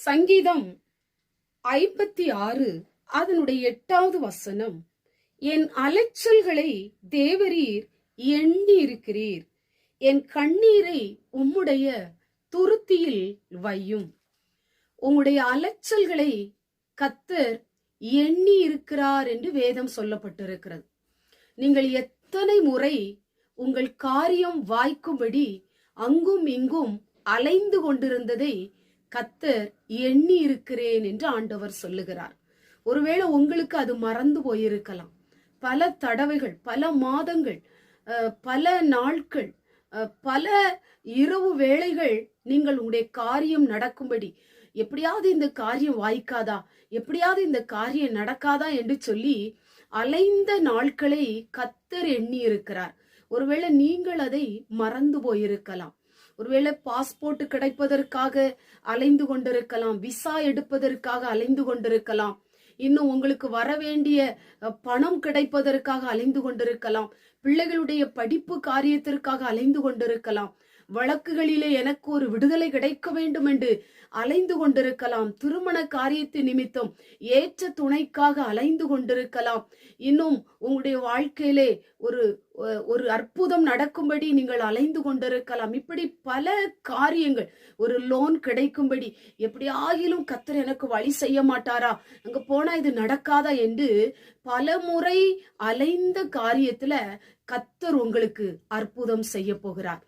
சங்கீதம் 56 அதனுடைய 8வது வசனம், என் அலைச்சல்களை தேவரீர் எண்ணி இருக்கிறீர், என் கண்ணீரை உம்முடைய துருத்தியில் வையும். உம்முடைய அலைச்சல்களை கர்த்தர் எண்ணி இருக்கிறார் என்று வேதம் சொல்லப்பட்டிருக்கிறது. நீங்கள் எத்தனை முறை உங்கள் காரியம் வாய்க்கும்படி அங்கும் இங்கும் அலைந்து கொண்டிருந்ததை கர்த்தர் எண்ணி இருக்கிறேன் என்று ஆண்டவர் சொல்லுகிறார். ஒருவேளை உங்களுக்கு அது மறந்து போயிருக்கலாம். பல தடவைகள், பல மாதங்கள், பல நாட்கள், பல இரவு வேளைகள் நீங்கள் உங்களுடைய காரியம் நடக்கும்படி, எப்படியாவது இந்த காரியம் வாய்க்காதா, எப்படியாவது இந்த காரியம் நடக்காதா என்று சொல்லி அலைந்த நாட்களை கர்த்தர் எண்ணி இருக்கிறார். ஒருவேளை நீங்கள் அதை மறந்து போயிருக்கலாம். ஒருவேளை பாஸ்போர்ட் கிடைப்பதற்காக அலைந்து கொண்டிருக்கலாம், விசா எடுப்பதற்காக அலைந்து கொண்டிருக்கலாம், இன்னும் உங்களுக்கு வர வேண்டிய பணம் கிடைப்பதற்காக அலைந்து கொண்டிருக்கலாம், பிள்ளைகளுடைய படிப்பு காரியத்திற்காக அலைந்து கொண்டிருக்கலாம், வழக்குகளிலே எனக்கு ஒரு விடுதலை கிடைக்க வேண்டும் என்று அலைந்து கொண்டிருக்கலாம், திருமண காரியத்து நிமித்தம் ஏற்ற துணைக்காக அலைந்து கொண்டிருக்கலாம், இன்னும் உங்களுடைய வாழ்க்கையிலே ஒரு அற்புதம் நடக்கும்படி நீங்கள் அலைந்து கொண்டிருக்கலாம். இப்படி பல காரியங்கள், ஒரு லோன் கிடைக்கும்படி எப்படி ஆகிலும் கர்த்தர் எனக்கு வழி செய்ய மாட்டாரா, அங்க போனா இது நடக்காதா என்று பல முறை அலைந்த காரியத்துல கர்த்தர் உங்களுக்கு அற்புதம் செய்ய போகிறார்.